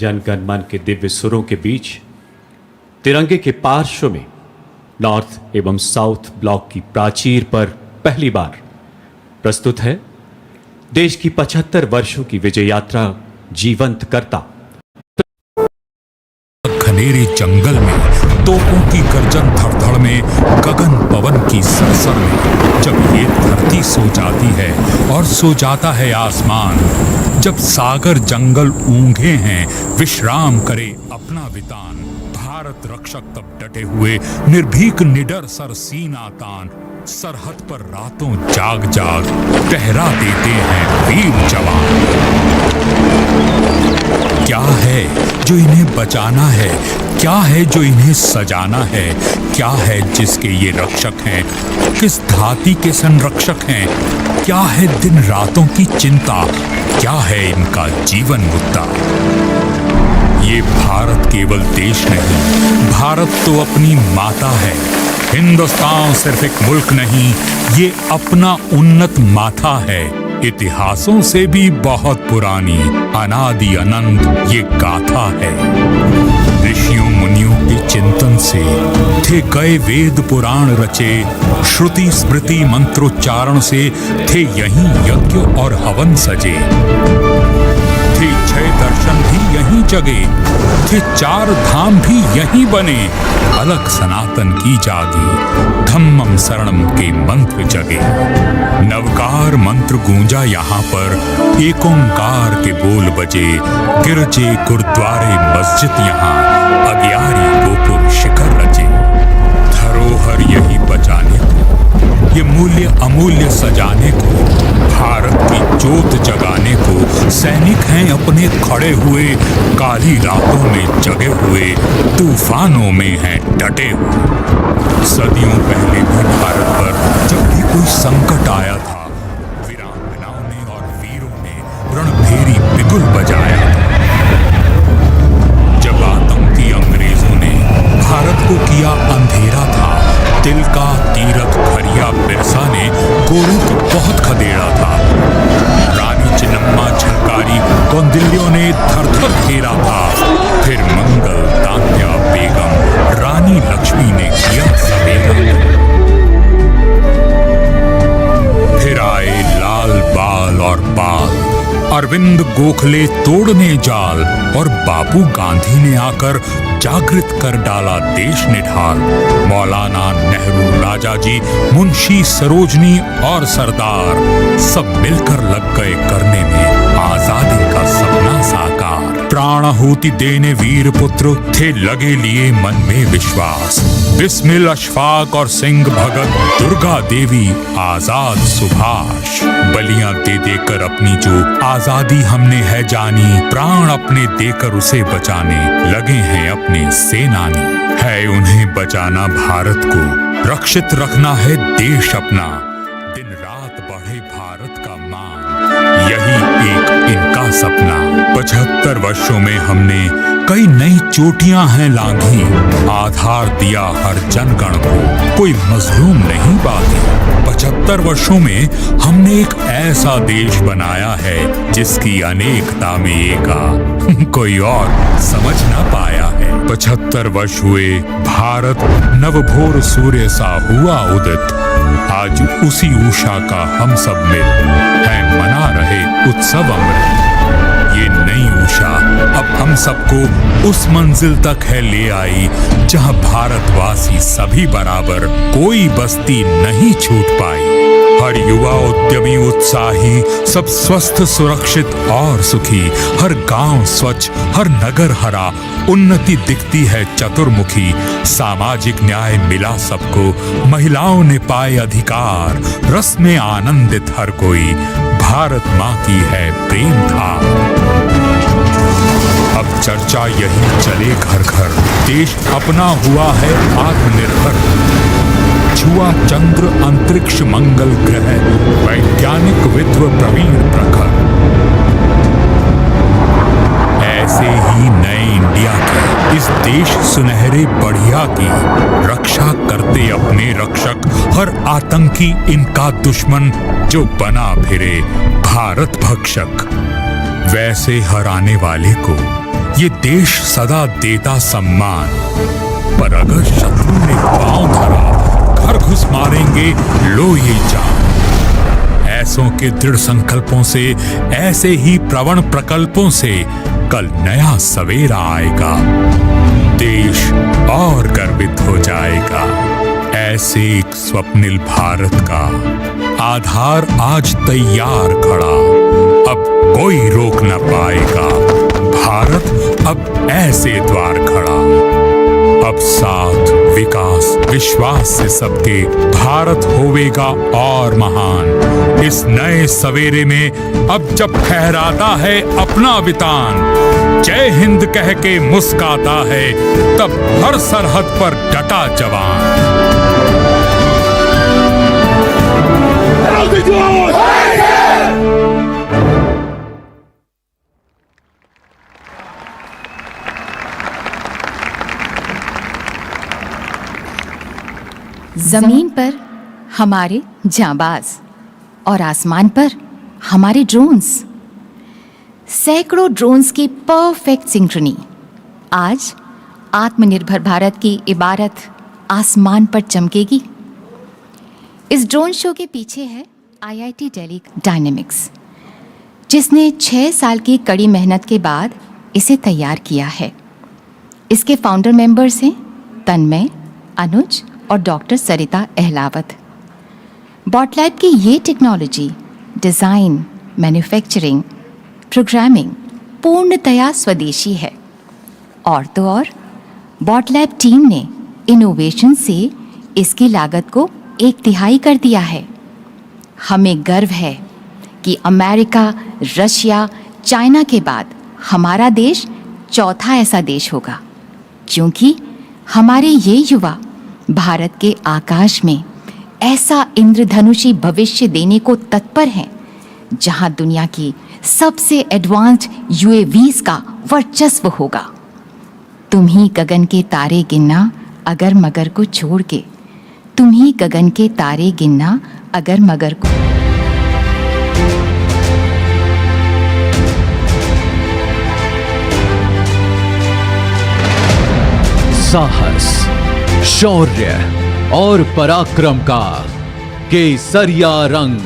जन गण मन के दिव्य सुरों के बीच तिरंगे के पार्श्व में नॉर्थ एवं साउथ ब्लॉक की प्राचीर पर पहली बार प्रस्तुत है देश की 75 वर्षों की विजय यात्रा जीवंत करता। घनेरे जंगल में तोपों की गर्जन धड़धड़ में, गगन पवन की सरसर में, जब ये धरती सो जाती है और सो जाता है आसमान, जब सागर जंगल ऊंघे हैं विश्राम करे अपना वितान, भारत रक्षक तब डटे हुए निर्भीक निडर सर सीना तान, सरहद पर रातों जाग जाग पहरा देते हैं वीर जवान। क्या है जो इन्हें बचाना है, क्या है जो इन्हें सजाना है, क्या है जिसके ये रक्षक हैं, किस धाती के संरक्षक हैं, क्या है दिन रातों की चिंता, क्या है इनका जीवन मुद्दा। ये भारत केवल देश नहीं, भारत तो अपनी माता है। हिंदुस्तान सिर्फ एक मुल्क नहीं, ये अपना उन्नत माथा है। इतिहासों से भी बहुत पुरानी अनादि अनंत ये गाथा है। ऋषियों मुनियों के चिंतन से थे गए वेद पुराण रचे, श्रुति स्मृति मंत्रोच्चारण से थे यहीं यज्ञ और हवन सजे, थे 6 दर्शन भी यहीं जगे, थे 4 धाम भी यहीं बने, अलग सनातन की जागी, धम्मम शरणम के मंत्र जगे। नवकार मंत्र गूंजा यहाँ पर, एक ओंकार के बोल बजे, गिरजे गुरुद्वारे मस्जिद यहाँ, अग्यारी गोपुर शिखर रचे। धरोहर यही बचाने को, ये मूल्य अमूल्य सजाने को, भारत की जोत जगाने को सैनिक हैं अपने खड़े हुए, काली रातों में जगे हुए, तूफानों में हैं डटे हुए। सदियों पहले भी भारत पर जब भी कोई संकट आया था, वीरांगनाओं ने और वीरों ने रणभेरी बिगुल बजाया था। जब आतंकी अंग्रेजों ने भारत को किया अंधेरा था, तिलका तीरथ खरिया बिरसा ने गोरों को बहुत खदेड़ा था। रानी चिन्नम्मा झलकारी कौंडिल्यों ने थर-थर घेरा था। फिर मंगल तात्या बेगम रानी लक्ष्मी ने किया सवेरा। फिर आए लाल बाल और पाल, अरविंद गोखले तोड़ने जाल, और बापू गांधी ने आकर जागृत कर डाला देश निढाल। मौलाना नेहरू, राजा जी, मुंशी सरोजनी और सरदार सब मिलकर लग गए करने में आजादी का सपना साकार। प्राणाहुति देने वीर पुत्र थे लगे लिए मन में विश्वास, बिस्मिल अशफाक और सिंह भगत, दुर्गा देवी आजाद सुभाष। बलियां दे देकर अपनी जो आजादी हमने है जानी, प्राण अपने देकर उसे बचाने लगे हैं अपने सेनानी। है उन्हें बचाना भारत को, रक्षित रखना है देश अपना, दिन रात बढ़े भारत का मान, यही एक इनका सपना। 75 वर्षों में हमने कई नई चोटियां हैं लांघी, आधार दिया हर जनगण को, कोई मजलूम नहीं बाकी। 75 वर्षों में हमने एक ऐसा देश बनाया है जिसकी अनेकता में एका कोई और समझ ना पाया है। 75 वर्ष हुए भारत नवभोर सूर्य सा हुआ उदित, आज उसी उषा का हम सब मिल है मना रहे उत्सव अमृत। ये नई उषा अब हम सबको उस मंजिल तक है ले आई, जहां भारतवासी सभी बराबर, कोई बस्ती नहीं छूट पाई। हर युवा उद्यमी उत्साही, सब स्वस्थ सुरक्षित और सुखी, हर गांव स्वच्छ, हर नगर हरा, उन्नति दिखती है चतुर्मुखी। सामाजिक न्याय मिला सबको, महिलाओं ने पाए अधिकार, रस में आनंदित हर कोई, भारत माँ की है प्रेम धार। अब चर्चा यही चले घर घर, देश अपना हुआ है आत्मनिर्भर। छुआ चंद्र अंतरिक्ष मंगल ग्रह, वैज्ञानिक विद्व प्रवीण प्रखर। ऐसे ही नए इंडिया की, इस देश सुनहरे बढ़िया की, रक्षा करते अपने रक्षक, हर आतंकी इनका दुश्मन, जो बना फिरे भारत भक्षक। वैसे हराने वाले को ये देश सदा देता सम्मान, पर अगर शत्रु ने पांव धरा, घर घुस मारेंगे लो ये जान। ऐसों के दृढ़ संकल्पों से, ऐसे ही प्रवण प्रकल्पों से कल नया सवेरा आएगा, देश और गर्वित हो जाएगा। ऐसे एक स्वप्निल भारत का आधार आज तैयार खड़ा, अब कोई रोक न पाएगा। भारत अब ऐसे द्वार खड़ा, अब साथ विकास विश्वास से सबके भारत होवेगा और महान। इस नए सवेरे में अब जब फहराता है अपना वितान, जय हिंद कह के मुस्काता है, तब हर सरहद पर डटा जवान। जमीन पर हमारे जांबाज और आसमान पर हमारे ड्रोन्स, सैकड़ों ड्रोन्स की परफेक्ट सिंक्रोनी। आज आत्मनिर्भर भारत की इबारत आसमान पर चमकेगी। इस ड्रोन शो के पीछे है IIT दिल्ली डायनेमिक्स, जिसने 6 साल की कड़ी मेहनत के बाद इसे तैयार किया है। इसके फाउंडर मेंबर्स हैं तन्मय, अनुज और डॉक्टर सरिता अहलावत। बॉटलैब की ये टेक्नोलॉजी डिज़ाइन, मैन्युफैक्चरिंग, प्रोग्रामिंग पूर्णतया स्वदेशी है। और तो और बॉटलैब टीम ने इनोवेशन से इसकी लागत को 1/3 कर दिया है। हमें गर्व है कि अमेरिका, रशिया, चाइना के बाद हमारा देश चौथा ऐसा देश होगा, क्योंकि हमारे ये युवा भारत के आकाश में ऐसा इंद्रधनुषी भविष्य देने को तत्पर हैं, जहां दुनिया की सबसे एडवांस्ड UAVs का वर्चस्व होगा। तुम ही गगन के तारे गिनना अगर मगर को छोड़ के, तुम ही गगन के तारे गिनना अगर मगर को। साहस, शौर्य और पराक्रम का केसरिया रंग,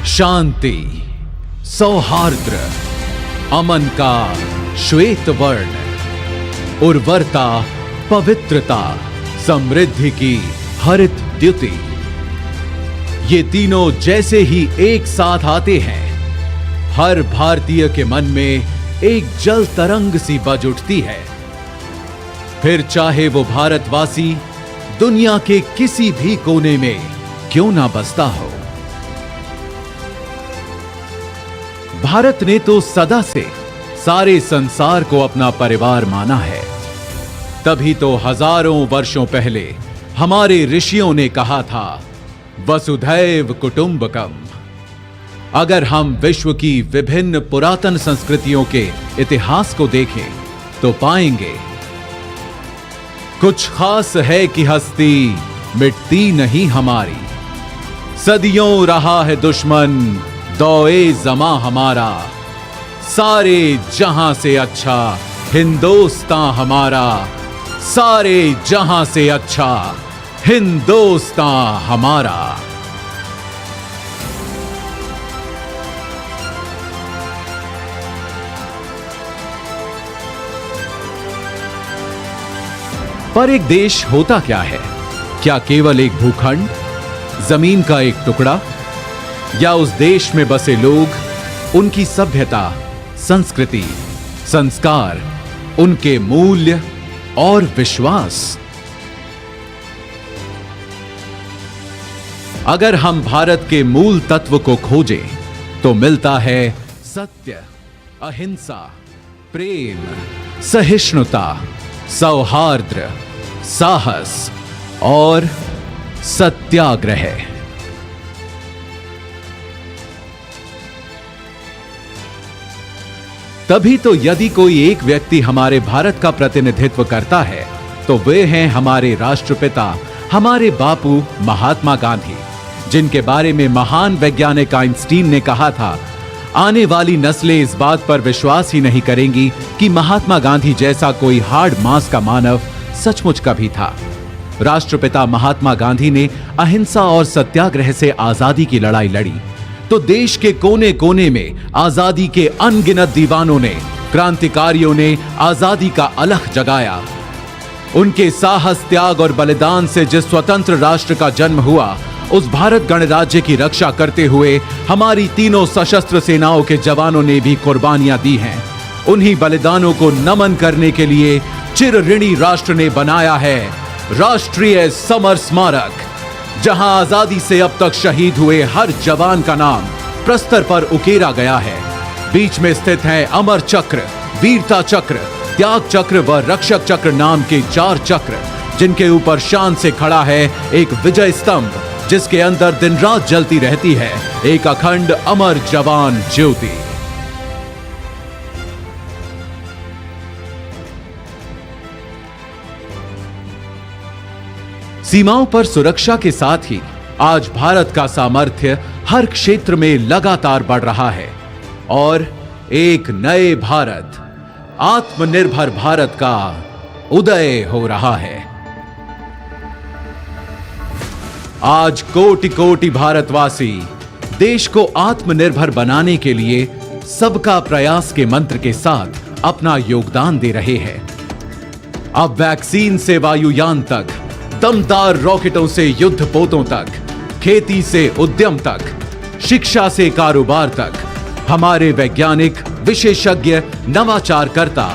शांति, सौहार्द्र, अमन का श्वेत वर्ण, उर्वरता, पवित्रता, समृद्धि की हरित द्युति, ये तीनों जैसे ही एक साथ आते हैं, हर भारतीय के मन में एक जल तरंग सी बज उठती है। फिर चाहे वो भारतवासी दुनिया के किसी भी कोने में क्यों ना बसता हो। भारत ने तो सदा से सारे संसार को अपना परिवार माना है। तभी तो हजारों वर्षों पहले हमारे ऋषियों ने कहा था, वसुधैव कुटुंबकम। अगर हम विश्व की विभिन्न पुरातन संस्कृतियों के इतिहास को देखें तो पाएंगे, कुछ खास है कि हस्ती मिटती नहीं हमारी। सदियों रहा है दुश्मन दौए जमा हमारा, सारे जहां से अच्छा हिंदुस्तान हमारा, सारे जहां से अच्छा हिंदुस्तान हमारा। पर एक देश होता क्या है? क्या केवल एक भूखंड, जमीन का एक टुकड़ा, या उस देश में बसे लोग, उनकी सभ्यता, संस्कृति, संस्कार, उनके मूल्य और विश्वास? अगर हम भारत के मूल तत्व को खोजें तो मिलता है सत्य, अहिंसा, प्रेम, सहिष्णुता, सौहार्द्र, साहस और सत्याग्रह। तभी तो यदि कोई एक व्यक्ति हमारे भारत का प्रतिनिधित्व करता है तो वे हैं हमारे राष्ट्रपिता, हमारे बापू महात्मा गांधी, जिनके बारे में महान वैज्ञानिक आइंस्टीन ने कहा था, आने वाली नस्लें इस बात पर विश्वास ही नहीं करेंगी कि महात्मा गांधी जैसा कोई हार्ड मास का मानव सचमुच कभी था। राष्ट्रपिता महात्मा गांधी ने अहिंसा और सत्याग्रह से आजादी की लड़ाई लड़ी, तो देश के कोने कोने में आजादी के अनगिनत दीवानों ने, क्रांतिकारियों ने आजादी का अलख जगाया। उनके साहस, त्याग और बलिदान से जिस स्वतंत्र राष्ट्र का जन्म हुआ, उस भारत गणराज्य की रक्षा करते हुए हमारी तीनों सशस्त्र सेनाओं के जवानों ने भी कुर्बानियां दी हैं। उन्हीं बलिदानों को नमन करने के लिए चिर ऋणी राष्ट्र ने बनाया है राष्ट्रीय समर स्मारक, जहां आजादी से अब तक शहीद हुए हर जवान का नाम प्रस्तर पर उकेरा गया है। बीच में स्थित है अमर चक्र, वीरता चक्र, त्याग चक्र व रक्षक चक्र नाम के 4 चक्र, जिनके ऊपर शान से खड़ा है एक विजय स्तंभ, जिसके अंदर दिन रात जलती रहती है एक अखंड अमर जवान ज्योति। सीमाओं पर सुरक्षा के साथ ही आज भारत का सामर्थ्य हर क्षेत्र में लगातार बढ़ रहा है और एक नए भारत, आत्मनिर्भर भारत का उदय हो रहा है। आज कोटि कोटि भारतवासी देश को आत्मनिर्भर बनाने के लिए सबका प्रयास के मंत्र के साथ अपना योगदान दे रहे हैं। अब वैक्सीन से वायुयान तक, दमदार रॉकेटों से युद्धपोतों तक, खेती से उद्यम तक, शिक्षा से कारोबार तक, हमारे वैज्ञानिक, विशेषज्ञ, नवाचारकर्ता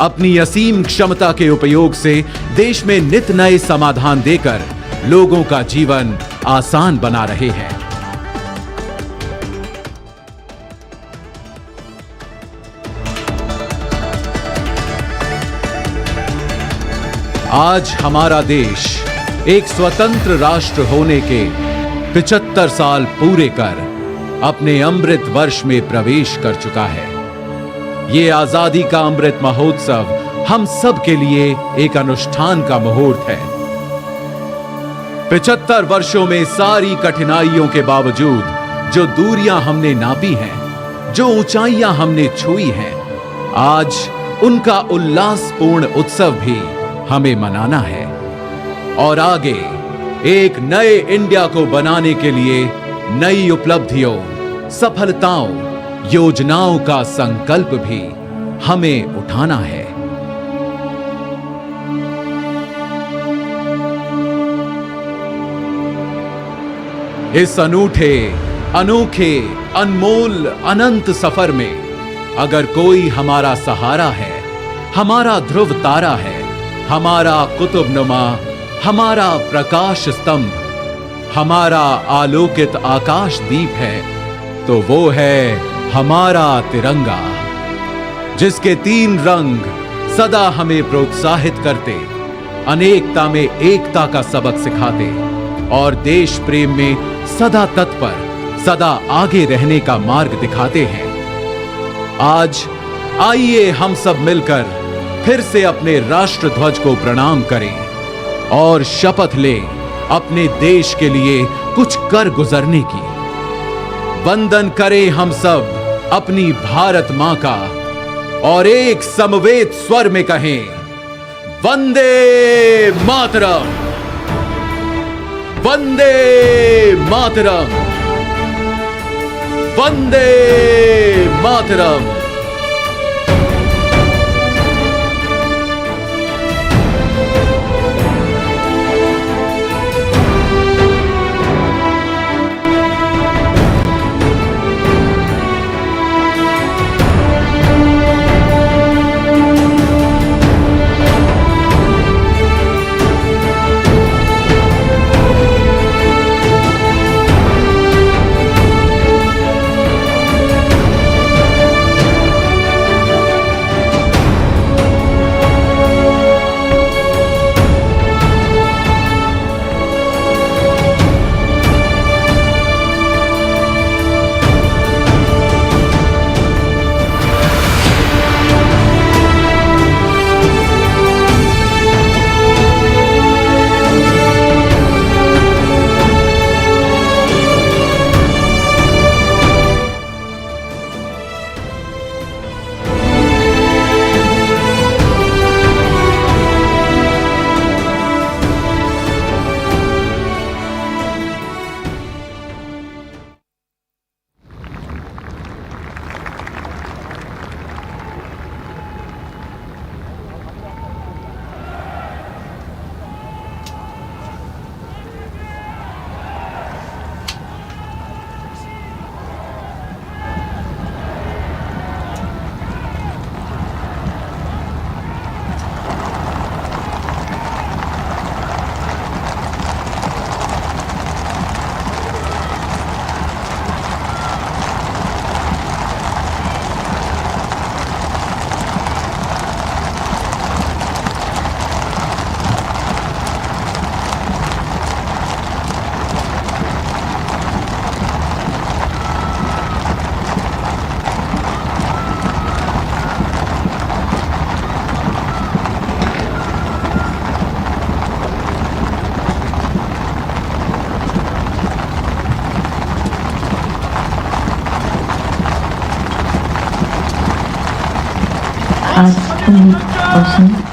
अपनी असीम क्षमता के उपयोग से देश में नित नए समाधान देकर लोगों का जीवन आसान बना रहे हैं। आज हमारा देश एक स्वतंत्र राष्ट्र होने के 75 साल पूरे कर अपने अमृत वर्ष में प्रवेश कर चुका है। ये आजादी का अमृत महोत्सव हम सब के लिए एक अनुष्ठान का मुहूर्त है। 75 वर्षों में सारी कठिनाइयों के बावजूद जो दूरियां हमने नापी हैं, जो ऊंचाइयां हमने छुई हैं, आज उनका उल्लासपूर्ण उत्सव भी हमें मनाना है और आगे एक नए इंडिया को बनाने के लिए नई उपलब्धियों, सफलताओं, योजनाओं का संकल्प भी हमें उठाना है। इस अनूठे, अनोखे, अनमोल, अनंत सफर में अगर कोई हमारा सहारा है, हमारा ध्रुव तारा है, हमारा कुतुबनुमा, हमारा प्रकाश स्तंभ, हमारा आलोकित आकाश दीप है, तो वो है हमारा तिरंगा, जिसके 3 रंग सदा हमें प्रोत्साहित करते, अनेकता में एकता का सबक सिखाते और देश प्रेम में सदा तत्पर, सदा आगे रहने का मार्ग दिखाते हैं। आज आइए हम सब मिलकर फिर से अपने राष्ट्र ध्वज को प्रणाम करें और शपथ लें अपने देश के लिए कुछ कर गुजरने की। वंदन करें हम सब अपनी भारत मां का और एक समवेत स्वर में कहें, वंदे मातरम, वंदे मातरम, वंदे मातरम। आज 19%